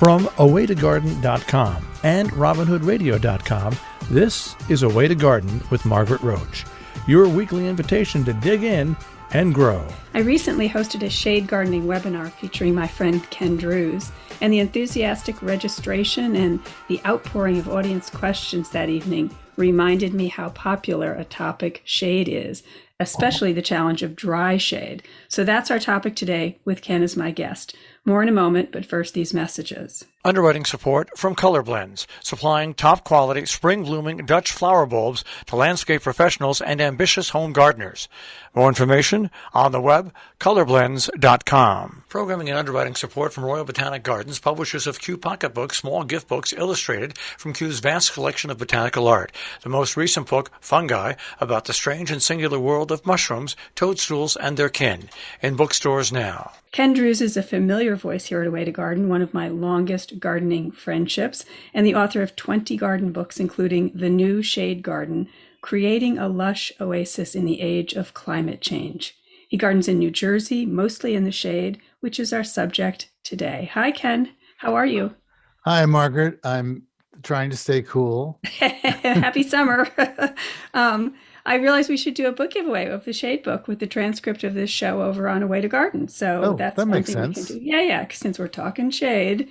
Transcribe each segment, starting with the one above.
From awaytogarden.com and robinhoodradio.com, this is A Way to Garden with Margaret Roach, your weekly invitation to dig in and grow. I recently hosted a shade gardening webinar featuring my friend Ken Druse, and the enthusiastic registration and the outpouring of audience questions that evening reminded me how popular a topic shade is, especially the challenge of dry shade. So that's our topic today with Ken as my guest. More in a moment, but first these messages. Underwriting support from Color Blends, supplying top-quality, spring-blooming Dutch flower bulbs to landscape professionals and ambitious home gardeners. More information on the web, colorblends.com. Programming and underwriting support from Royal Botanic Gardens, publishers of Kew Pocketbooks, small gift books illustrated from Kew's vast collection of botanical art. The most recent book, Fungi, about the strange and singular world of mushrooms, toadstools, and their kin. In bookstores now. Ken Druse is a familiar voice here at A Way to Garden, one of my longest gardening friendships, and the author of 20 garden books, including The New Shade Garden, Creating a Lush Oasis in the Age of Climate Change. He gardens in New Jersey, mostly in the shade, which is our subject today. Hi, Ken. How are you? Hi, Margaret. I'm trying to stay cool. Happy summer. I realized we should do a book giveaway of the Shade book with the transcript of this show over on A Way to Garden. So that's that makes something sense. We can do. Yeah, since we're talking shade.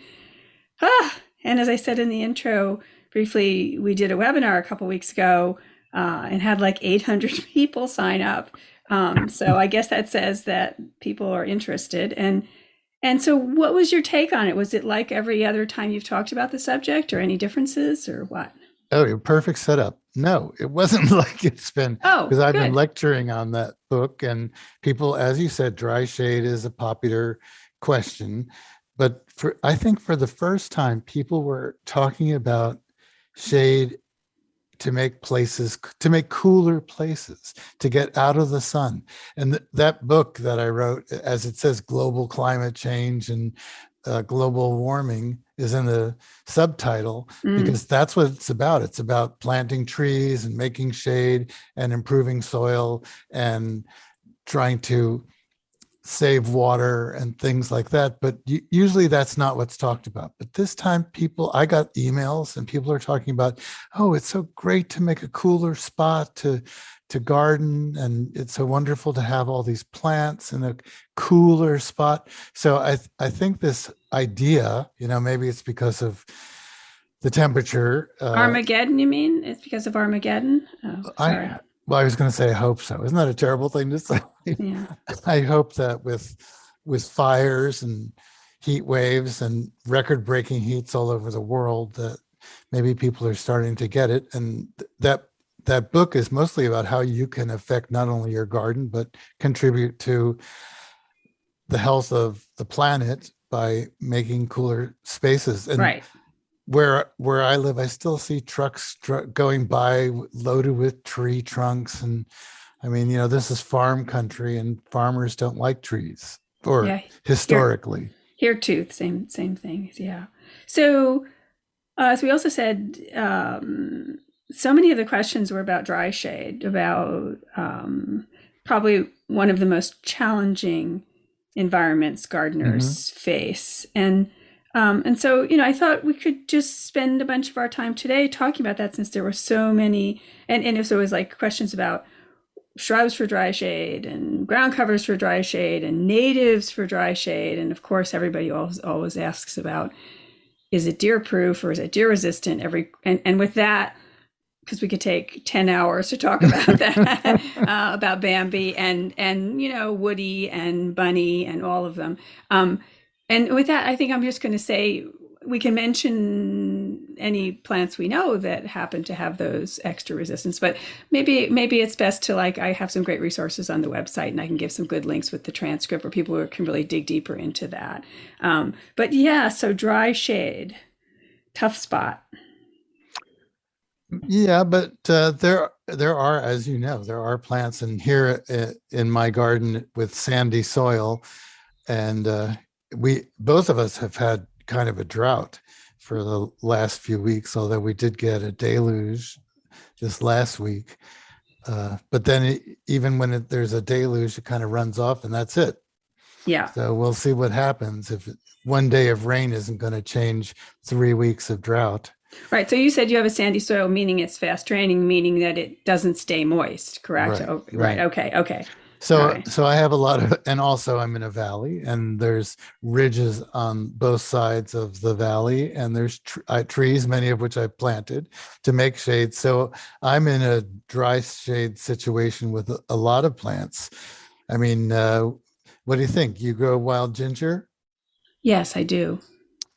And as I said in the intro, briefly, we did a webinar a couple weeks ago and had like 800 people sign up. So I guess that says that people are interested. And so what was your take on it? Was it like every other time you've talked about the subject, or any differences, or what? Oh, perfect setup. No, it wasn't like it's been, because I've been lecturing on that book, and people, as you said, dry shade is a popular question. But I think for the first time, people were talking about shade to make cooler places, to get out of the sun. And that book that I wrote, as it says, global climate change and global warming, is in the subtitle because that's what it's about. It's about planting trees and making shade and improving soil and trying to save water and things like that. But usually that's not what's talked about. But this time I got emails and people are talking about, oh, it's so great to make a cooler spot to garden, and it's so wonderful to have all these plants in a cooler spot. So I think this idea, maybe it's because of the temperature. Armageddon, you mean? It's because of Armageddon? Oh, sorry. I was going to say, I hope so. Isn't that a terrible thing to say? Yeah. I hope that with fires and heat waves and record-breaking heats all over the world, that maybe people are starting to get it. And that book is mostly about how you can affect not only your garden, but contribute to the health of the planet by making cooler spaces. And right. Where I live, I still see trucks going by loaded with tree trunks. And I mean, this is farm country, and farmers don't like trees, or historically. Here too, same things. Yeah. So as we also said, so many of the questions were about dry shade, about probably one of the most challenging environments gardeners face. And so, I thought we could just spend a bunch of our time today talking about that, since there were so many, and it was always like questions about shrubs for dry shade and ground covers for dry shade and natives for dry shade. And of course, everybody always asks about, is it deer proof or is it deer resistant? And with that, because we could take 10 hours to talk about that, about Bambi and Woody and Bunny and all of them. And with that, I think I'm just going to say we can mention any plants we know that happen to have those extra resistance, but maybe it's best to, I have some great resources on the website, and I can give some good links with the transcript where people can really dig deeper into that. But yeah, so dry shade, tough spot. Yeah, but there are, as you know, there are plants in here in my garden with sandy soil, and both of us have had kind of a drought for the last few weeks, although we did get a deluge this last week. But then even when there's a deluge, it kind of runs off, and that's it. Yeah. So we'll see what happens if one day of rain isn't going to change 3 weeks of drought. Right. So you said you have a sandy soil, meaning it's fast draining, meaning that it doesn't stay moist, correct? Right. Oh, right. Okay. Okay. So, right. so I have a lot of, and also I'm in a valley, and there's ridges on both sides of the valley, and there's trees, many of which I planted to make shade. So I'm in a dry shade situation with a lot of plants. I mean, what do you think? You grow wild ginger? Yes, I do.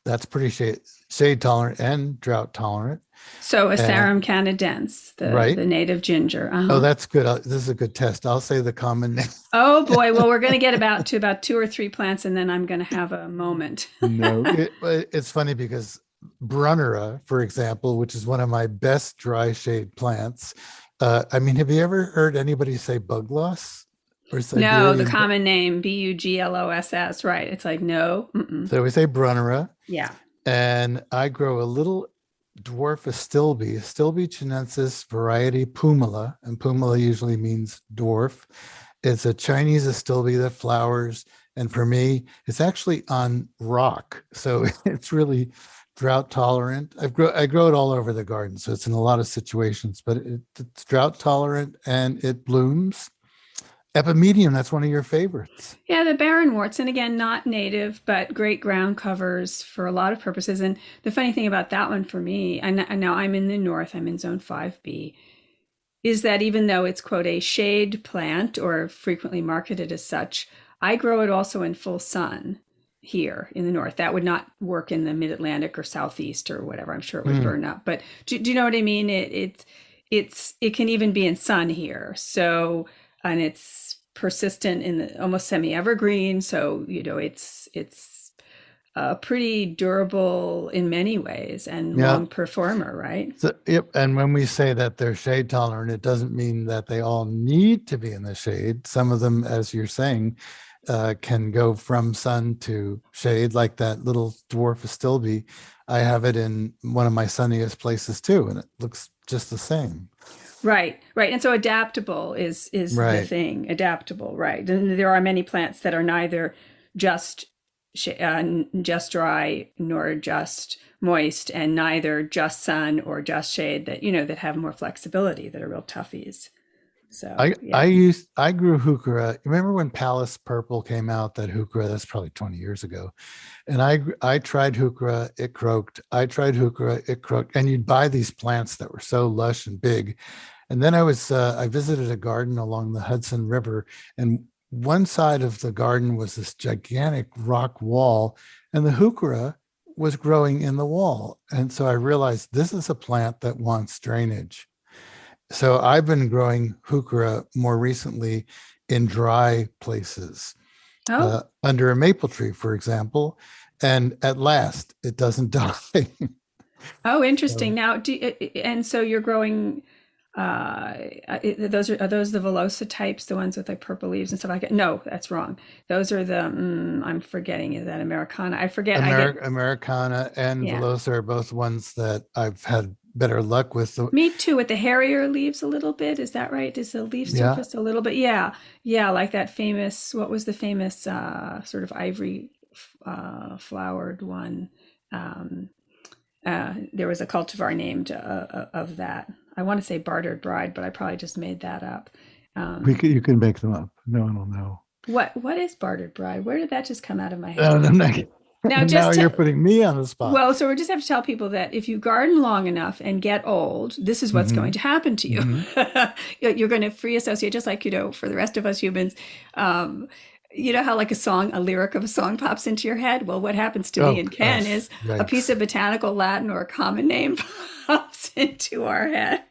That's pretty shade tolerant and drought tolerant. So Asarum canadense, the native ginger. Oh, that's good. This is a good test. I'll say the common name. Oh boy. Well, we're going to get about 2 or 3 plants, and then I'm going to have a moment. No, it's funny because Brunera, for example, which is one of my best dry shade plants. I mean, have you ever heard anybody say bug loss? No, the common name, Bugloss, right? It's like, no. Mm-mm. So we say Brunera. Yeah. And I grow a little dwarf Astilbe chinensis variety pumila, and pumila usually means dwarf. It's a Chinese Astilbe that flowers, and for me, it's actually on rock, so it's really drought tolerant. I grow it all over the garden, so it's in a lot of situations, but it's drought tolerant and it blooms. Epimedium, that's one of your favorites. Yeah, the barren worts, and again, not native, but great ground covers for a lot of purposes. And the funny thing about that one for me, and now I'm in the north, I'm in zone 5B, is that even though it's, quote, a shade plant or frequently marketed as such, I grow it also in full sun here in the north. That would not work in the mid-Atlantic or southeast or whatever. I'm sure it would burn up. But do you know what I mean? It can even be in sun here. So, and it's persistent in the almost semi-evergreen, so it's pretty durable in many ways and long performer, right? So, yep. And when we say that they're shade tolerant, it doesn't mean that they all need to be in the shade. Some of them, as you're saying, can go from sun to shade, like that little dwarf Astilbe. I have it in one of my sunniest places too, and it looks just the same. Right. And so adaptable is the thing. Adaptable, right? And there are many plants that are neither just dry nor just moist, and neither just sun or just shade, that have more flexibility, that are real toughies. So I grew heuchera. Remember when Palace Purple came out? That heuchera, that's probably 20 years ago. And I tried heuchera, it croaked. I tried heuchera, it croaked. And you'd buy these plants that were so lush and big. And then I visited a garden along the Hudson River, and one side of the garden was this gigantic rock wall, and the heuchera was growing in the wall. And so I realized this is a plant that wants drainage. So I've been growing heuchera more recently in dry places, under a maple tree, for example. And at last, it doesn't die. Oh, interesting. Now, so you're growing, are those the Velosa types, the ones with like purple leaves and stuff like that? No, that's wrong. Those are the, I'm forgetting, is that Americana? I forget. Americana and Velosa are both ones that I've had better luck with. Me too, with the hairier leaves a little bit. Is that right? Is the leaf surface a little bit? Yeah. Like that famous, what was the famous sort of ivory flowered one? There was a cultivar named of that. I want to say Bartered Bride, but I probably just made that up. You can make them up. No one will know. What is Bartered Bride? Where did that just come out of my head? Now you're putting me on the spot. Well, so we just have to tell people that if you garden long enough and get old, this is what's going to happen to you. Mm-hmm. You're going to free associate, just like, for the rest of us humans. You know how like a lyric of a song pops into your head? Well, what happens to me and Ken is a piece of botanical Latin or a common name pops into our head.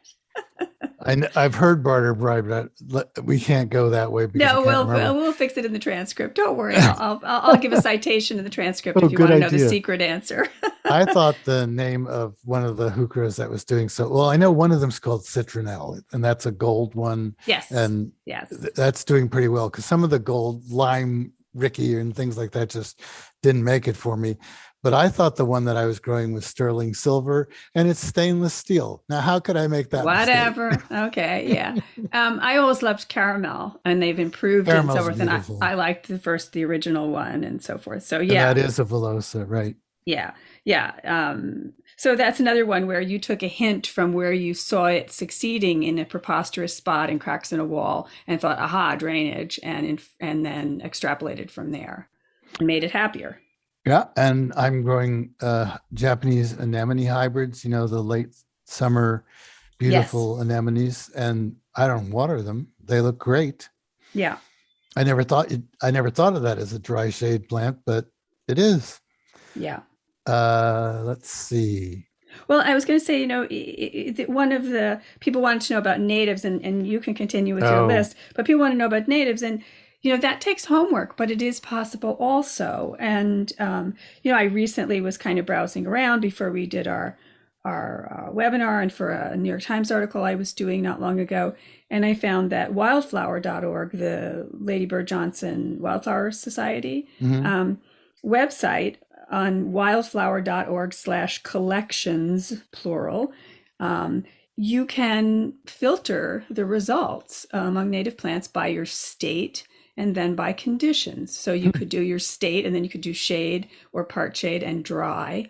I've heard Bartered Bride, but we can't go that way. No, we'll fix it in the transcript. Don't worry. I'll give a citation in the transcript if you want to know the secret answer. I thought the name of one of the heucheras that was doing so well. I know one of them's called Citronelle, and that's a gold one. Yes. And that's doing pretty well because some of the gold lime Ricky and things like that just didn't make it for me. But I thought the one that I was growing was sterling silver, and it's stainless steel. Now, how could I make that Whatever. mistake? Okay, yeah. I always loved caramel, and they've improved it and so forth. Beautiful. And I liked the original one and so forth. So and yeah, that is a Velosa, right? Yeah, yeah. So that's another one where you took a hint from where you saw it succeeding in a preposterous spot and cracks in a wall, and thought, "Aha, drainage," and then extrapolated from there and made it happier. Yeah, and I'm growing Japanese anemone hybrids. You know, the late summer beautiful anemones, and I don't water them. They look great. Yeah. I never thought of that as a dry shade plant, but it is. Yeah. Let's see. Well, I was going to say, one of the people wanted to know about natives, and you can continue with your list, but people want to know about natives, and that takes homework, but it is possible also. And I recently was kind of browsing around before we did our webinar, and for a New York Times article I was doing not long ago, and I found that wildflower.org, the Lady Bird Johnson Wildflower Society website, on wildflower.org/collections, plural, you can filter the results among native plants by your state and then by conditions. So you could do your state, and then you could do shade or part shade and dry,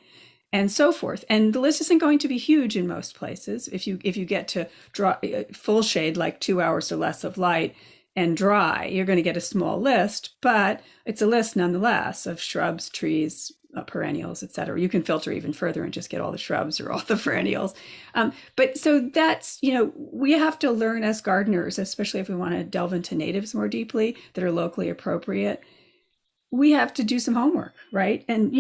and so forth. And the list isn't going to be huge in most places. If you get to draw full shade, like 2 hours or less of light, and dry, you're going to get a small list, but it's a list nonetheless of shrubs, trees, perennials, etc. You can filter even further and just get all the shrubs or all the perennials. But so that's, we have to learn as gardeners, especially if we want to delve into natives more deeply that are locally appropriate. We have to do some homework, right? And,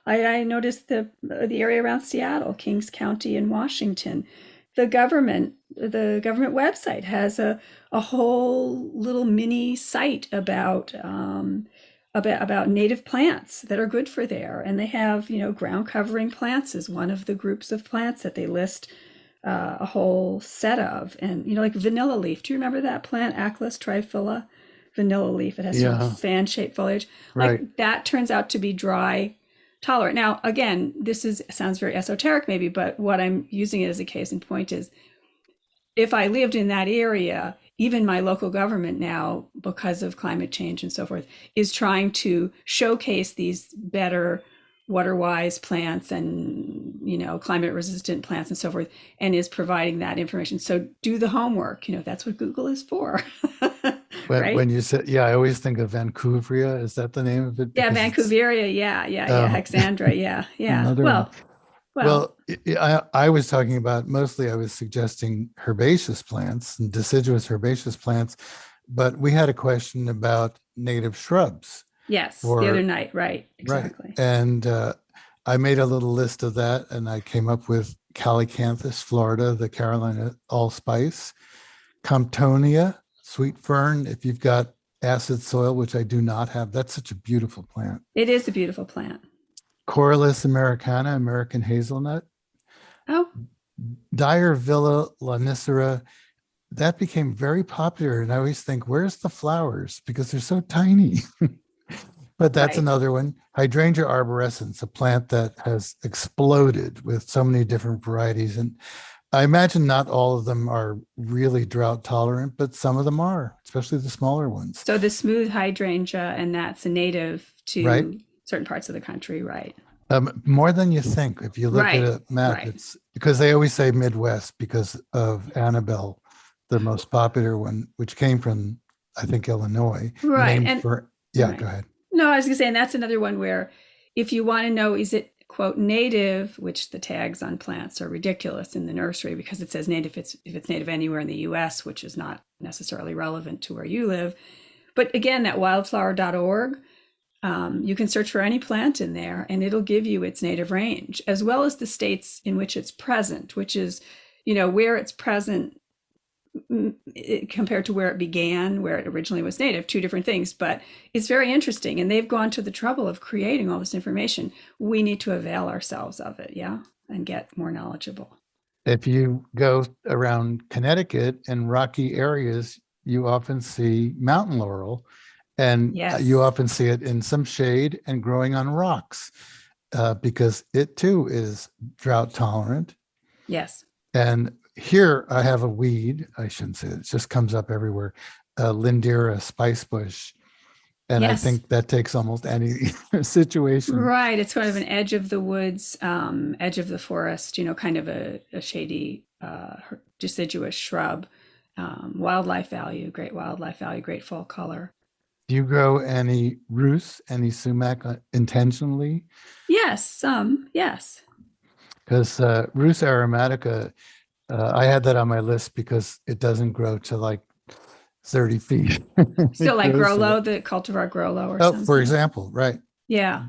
I noticed the area around Seattle, Kings County and Washington, the government website has a whole little mini site about native plants that are good for there. And they have, ground covering plants is one of the groups of plants that they list a whole set of. And, like vanilla leaf. Do you remember that plant, Aclis triphylla? Vanilla leaf. It has sort of fan-shaped foliage. Right. Like that turns out to be dry tolerant. Now, again, sounds very esoteric maybe, but what I'm using it as a case in point is, if I lived in that area, even my local government now, because of climate change and so forth, is trying to showcase these better water-wise plants and, climate-resistant plants and so forth, and is providing that information. So do the homework. That's what Google is for. Right? When you said, I always think of Vancouveria. Is that the name of it? Yeah, Vancouveria. Yeah. Hexandra. Yeah. Well, I was talking about, mostly I was suggesting herbaceous plants and deciduous herbaceous plants, but we had a question about native shrubs. Yes, the other night, right, exactly. Right. And I made a little list of that, and I came up with Calycanthus Florida, the Carolina allspice, Comptonia, sweet fern, if you've got acid soil, which I do not have. That's such a beautiful plant. It is a beautiful plant. Corylus americana, American hazelnut. Oh. Dyer Villa lanicera, that became very popular. And I always think, where's the flowers? Because they're so tiny. But that's another one. Hydrangea arborescens, a plant that has exploded with so many different varieties. And I imagine not all of them are really drought tolerant, but some of them are, especially the smaller ones. So the smooth hydrangea, and that's a native to certain parts of the country, right? More than you think. If you look at a map, it's because they always say Midwest because of Annabelle, the most popular one, which came from, I think, Illinois. Right. Go ahead. No, I was going to say, and that's another one where if you want to know, is it, quote, native, which the tags on plants are ridiculous in the nursery because it says native if it's native anywhere in the U.S., which is not necessarily relevant to where you live. But again, that wildflower.org, you can search for any plant in there and it'll give you its native range, as well as the states in which it's present, which is, where it's present compared to where it began, where it originally was native, two different things. But it's very interesting. And they've gone to the trouble of creating all this information. We need to avail ourselves of it, and get more knowledgeable. If you go around Connecticut and rocky areas, you often see mountain laurel. And Yes. you often see it in some shade and growing on rocks because it too is drought tolerant. Yes. And here I have a weed, I shouldn't say it just comes up everywhere, Lindera spice bush. And yes. I think that takes almost any situation. Right. It's kind of an edge of the woods, edge of the forest, kind of a shady, deciduous shrub. Wildlife value, great fall color. Do you grow any rhubarb, any sumac intentionally? Yes, some, yes. Because Rhus aromatica, I had that on my list because it doesn't grow to like 30 feet. So like Grollo, the cultivar Grollo or something? For example, right. Yeah.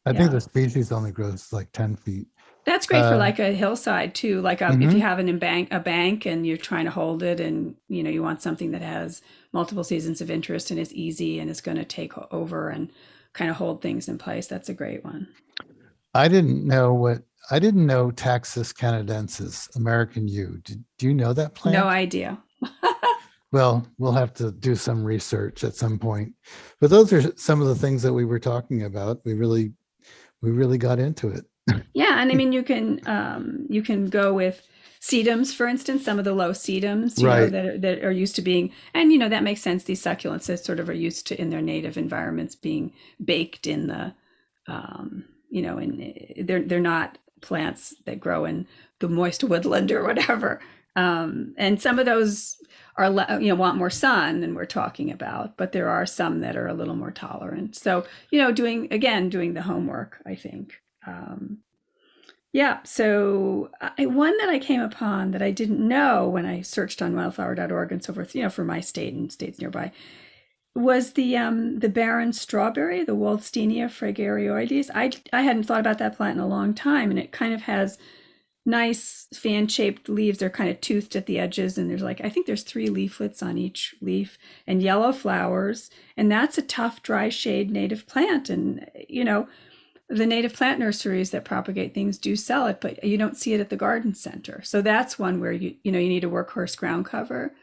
I think the species only grows like 10 feet. That's great for like a hillside too. Like if you have a bank and you're trying to hold it and, you want something that has multiple seasons of interest and is easy and is going to take over and kind of hold things in place. That's a great one. I didn't know Taxus canadensis, American yew. Do you know that plant? No idea. Well, we'll have to do some research at some point. But those are some of the things that we were talking about. We really got into it. Yeah, and I mean you can go with sedums, for instance, some of the low sedums, right. that are used to being, and that makes sense. These succulents that sort of are used to in their native environments being baked in the, and they're not plants that grow in the moist woodland or whatever. And some of those are want more sun than we're talking about, but there are some that are a little more tolerant. So doing the homework, I think. So one that I came upon that I didn't know when I searched on wildflower.org and so forth, for my state and states nearby, was the barren strawberry, the Waldsteinia fragarioides. I hadn't thought about that plant in a long time, and it kind of has nice fan-shaped leaves. They're kind of toothed at the edges, and I think there's 3 leaflets on each leaf, and yellow flowers, and that's a tough dry shade native plant. And the native plant nurseries that propagate things do sell it, but you don't see it at the garden center. So that's one where you need a workhorse ground cover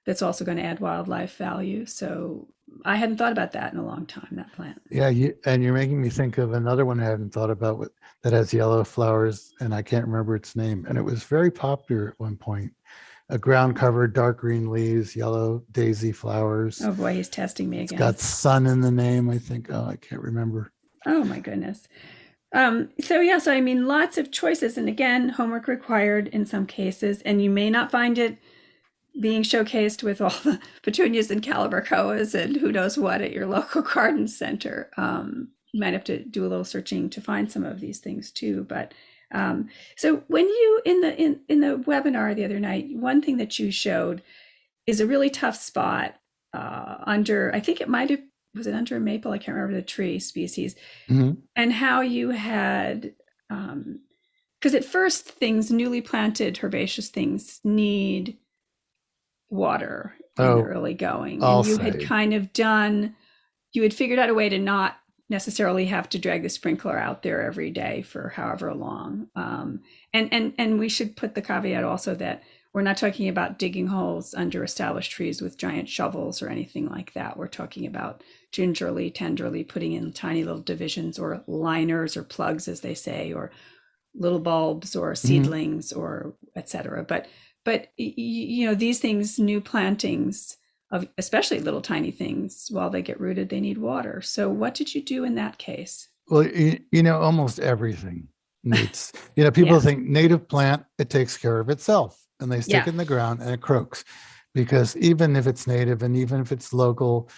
that's also going to add wildlife value. So I hadn't thought about that in a long time, that plant. Yeah, and you're making me think of another one I hadn't thought about that has yellow flowers, and I can't remember its name. And it was very popular at one point. A ground cover, dark green leaves, yellow daisy flowers. Oh boy, he's testing me again. It's got sun in the name, I think. Oh, I can't remember. Oh my goodness. So I mean, lots of choices. And again, homework required in some cases, and you may not find it being showcased with all the petunias and calibrachoas and who knows what at your local garden center. You might have to do a little searching to find some of these things too. But so when you in the webinar the other night, one thing that you showed is a really tough spot under, I think it might have, was it under a maple? I can't remember the tree species. Mm-hmm. And how you had, because at first newly planted herbaceous things need water in the early going. And you had kind of you had figured out a way to not necessarily have to drag the sprinkler out there every day for however long. And we should put the caveat also that we're not talking about digging holes under established trees with giant shovels or anything like that. We're talking about gingerly, tenderly putting in tiny little divisions or liners or plugs, as they say, or little bulbs or seedlings or et cetera. But these things, new plantings of especially little tiny things, while they get rooted, they need water. So what did you do in that case? Well, almost everything needs, people think native plant, it takes care of itself. And they stick it in the ground and it croaks, because even if it's native and even if it's local,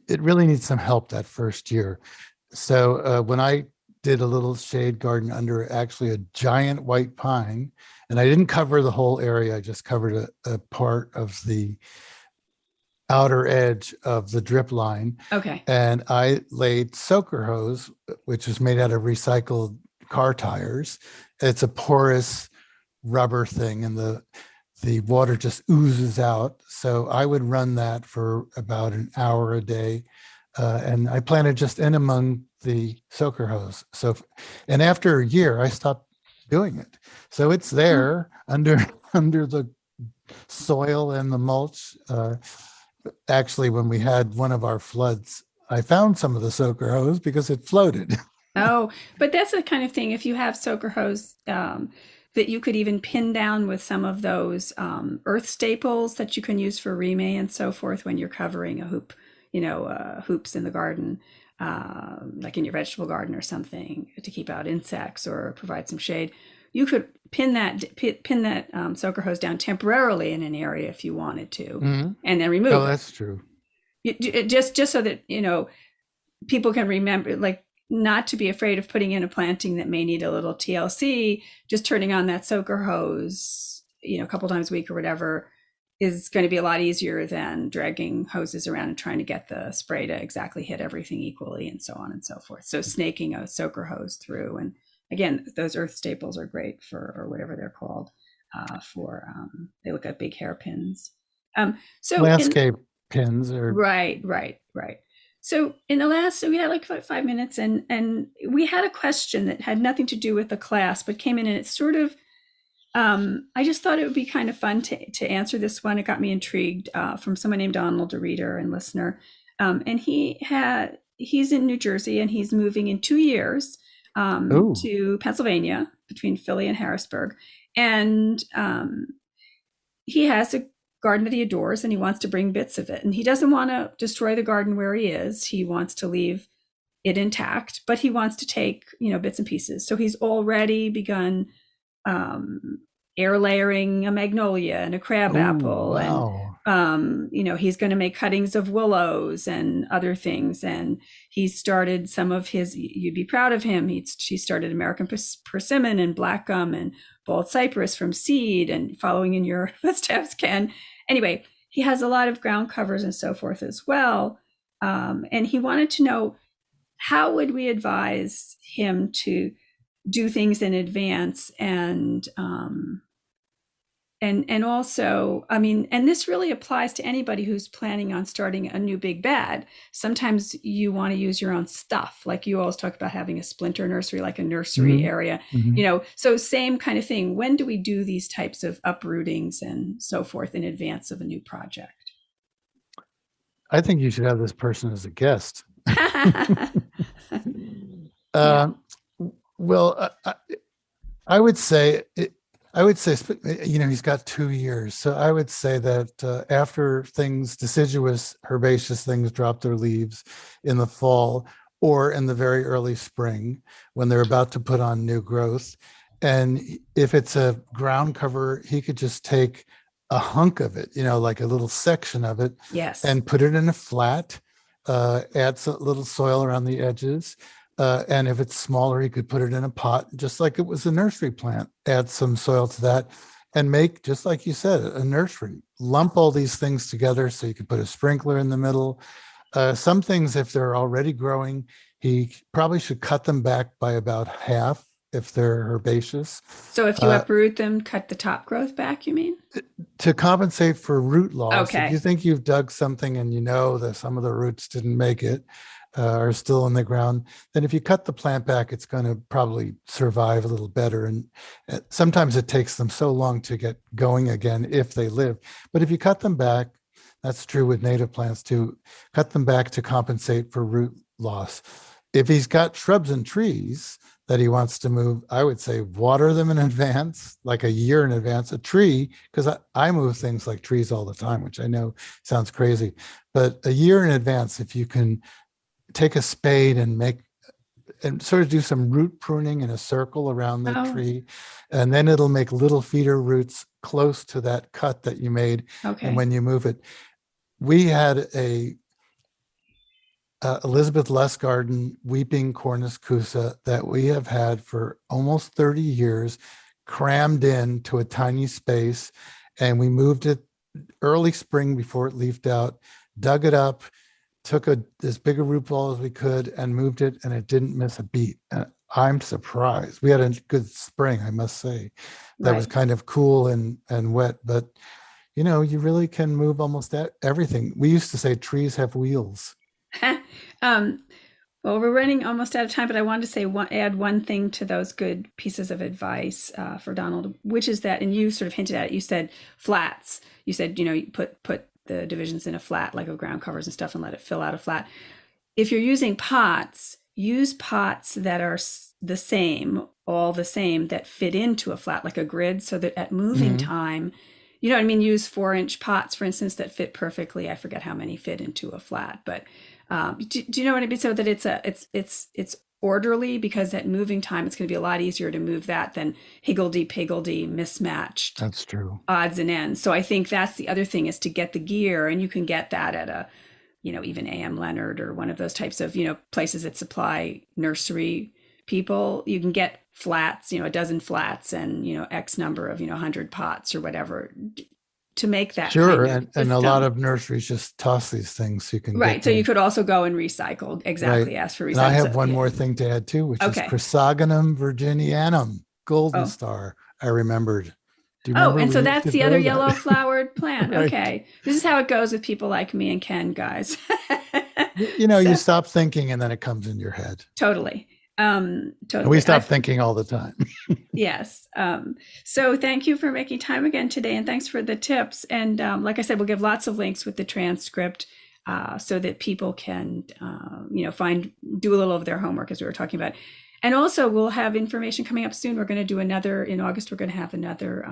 it really needs some help that first year. So when I did a little shade garden under actually a giant white pine, and I didn't cover the whole area, I just covered a part of the outer edge of the drip line. Okay. And I laid soaker hose, which is made out of recycled car tires. It's a porous rubber thing, and the water just oozes out. So I would run that for about an hour a day. And I planted just in among the soaker hose. So, and after a year, I stopped doing it. So it's there under the soil and the mulch. actually, when we had one of our floods, I found some of the soaker hose because it floated. Oh, but that's the kind of thing, if you have soaker hose, that you could even pin down with some of those earth staples that you can use for remay and so forth when you're covering a hoop, hoops in the garden, like in your vegetable garden or something, to keep out insects or provide some shade. You could pin that soaker hose down temporarily in an area if you wanted to, Mm-hmm. and then remove it. Oh, that's true. Just so that people can remember, like, not to be afraid of putting in a planting that may need a little TLC. Just turning on that soaker hose, a couple times a week or whatever, is going to be a lot easier than dragging hoses around and trying to get the spray to exactly hit everything equally, and so on and so forth. So snaking a soaker hose through, and again, those earth staples are great for, or whatever they're called, they look like big hairpins. So landscape pins are right. So in the last, we had like 5 minutes, and we had a question that had nothing to do with the class, but came in, and it's sort of, I just thought it would be kind of fun to answer this one. It got me intrigued, from someone named Donald, a reader and listener. And he's in New Jersey, and he's moving in 2 years to Pennsylvania, between Philly and Harrisburg. And he has a garden that he adores, and he wants to bring bits of it, and he doesn't want to destroy the garden where he is. He wants to leave it intact, but he wants to take bits and pieces. So he's already begun air layering a magnolia and a crabapple. Wow. And he's going to make cuttings of willows and other things, and he's started some of his, you'd be proud of him, he started American persimmon and black gum and bald cypress from seed, and following in your footsteps, Ken. Anyway, he has a lot of ground covers and so forth as well. And he wanted to know, how would we advise him to do things in advance? And also, and this really applies to anybody who's planning on starting a new big bed. Sometimes you want to use your own stuff. Like you always talk about having a splinter nursery, like a nursery area, so same kind of thing. When do we do these types of uprootings and so forth in advance of a new project? I think you should have this person as a guest. Well, I would say, he's got 2 years. So I would say that after deciduous, herbaceous things drop their leaves in the fall or in the very early spring when they're about to put on new growth. And if it's a ground cover, he could just take a hunk of it, like a little section of it, yes, and put it in a flat, add some little soil around the edges. And if it's smaller, you could put it in a pot, just like it was a nursery plant, add some soil to that and make, just like you said, a nursery. Lump all these things together so you could put a sprinkler in the middle. Some things, if they're already growing, he probably should cut them back by about half if they're herbaceous. So if you uproot them, cut the top growth back, you mean? To compensate for root loss. Okay. If you think you've dug something and that some of the roots didn't make it, are still in the ground, then if you cut the plant back, it's going to probably survive a little better. And sometimes it takes them so long to get going again if they live. But if you cut them back, that's true with native plants too, cut them back to compensate for root loss. If he's got shrubs and trees that he wants to move, I would say water them in advance, like a year in advance. A tree, because I move things like trees all the time, which I know sounds crazy, but a year in advance, if you can take a spade and sort of do some root pruning in a circle around the tree, and then it'll make little feeder roots close to that cut that you made. Okay. And when you move it, we had a Elizabeth Lustgarten weeping cornuscusa that we have had for almost 30 years, crammed into a tiny space, and we moved it early spring before it leafed out, dug it up, took as big a root ball as we could and moved it, and it didn't miss a beat. I'm surprised. We had a good spring, I must say. That was kind of cool and wet, but you really can move almost everything. We used to say trees have wheels. Well, we're running almost out of time, but I wanted to add one thing to those good pieces of advice for Donald, which is that, and you sort of hinted at it, you said flats. You said, you put the divisions in a flat, like of ground covers and stuff, and let it fill out a flat. If you're using pots, use pots that are all the same, that fit into a flat, like a grid, so that at moving time, you know what I mean? Use 4-inch pots, for instance, that fit perfectly. I forget how many fit into a flat, but do you know what I mean? So that it's orderly, because at moving time, it's going to be a lot easier to move that than higgledy-piggledy, mismatched. That's true. Odds and ends. So I think that's the other thing, is to get the gear, and you can get that at a, even A.M. Leonard or one of those types of, places that supply nursery people. You can get flats, a dozen flats and, X number of, 100 pots or whatever to make that. Sure. And a lot of nurseries just toss these things. So you can so you could also go and recycle. Exactly. Ask for recycle. And I have one more thing to add too, which is Chrysogonum virginianum, golden star. I remembered. Do you remember? And so that's the other yellow flowered plant. Right. Okay. This is how it goes with people like me and Ken, guys. You stop thinking and then it comes in your head. Totally. Totally. And we stop thinking all the time. Yes. So thank you for making time again today, and thanks for the tips. And like I said, we'll give lots of links with the transcript so that people can, do a little of their homework, as we were talking about. And also, we'll have information coming up soon. We're going to do in August, we're going to have another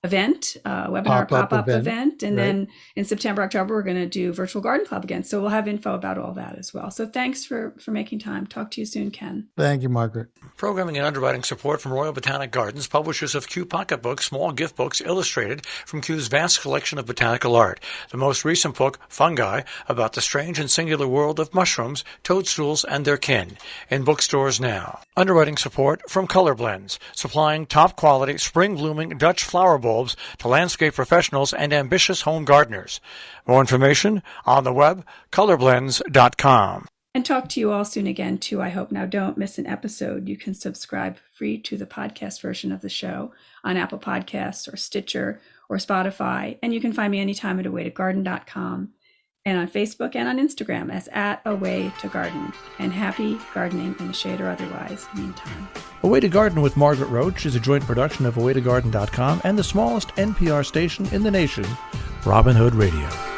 event, webinar pop-up event. And then in September, October, we're going to do Virtual Garden Club again. So we'll have info about all that as well. So thanks for making time. Talk to you soon, Ken. Thank you, Margaret. Programming and underwriting support from Royal Botanic Gardens, publishers of Kew Pocket Books, small gift books illustrated from Kew's vast collection of botanical art. The most recent book, Fungi, about the strange and singular world of mushrooms, toadstools, and their kin, in bookstores now. Underwriting support from Color Blends, supplying top-quality, spring-blooming Dutch flower bulbs to landscape professionals and ambitious home gardeners. More information on the web, colorblends.com. And talk to you all soon again, too, I hope. Now, don't miss an episode. You can subscribe free to the podcast version of the show on Apple Podcasts or Stitcher or Spotify. And you can find me anytime at awaytogarden.com and on Facebook and on Instagram as @awaytogarden. And happy gardening in the shade or otherwise, meantime. A Way to Garden with Margaret Roach is a joint production of awaytogarden.com and the smallest NPR station in the nation, Robin Hood Radio.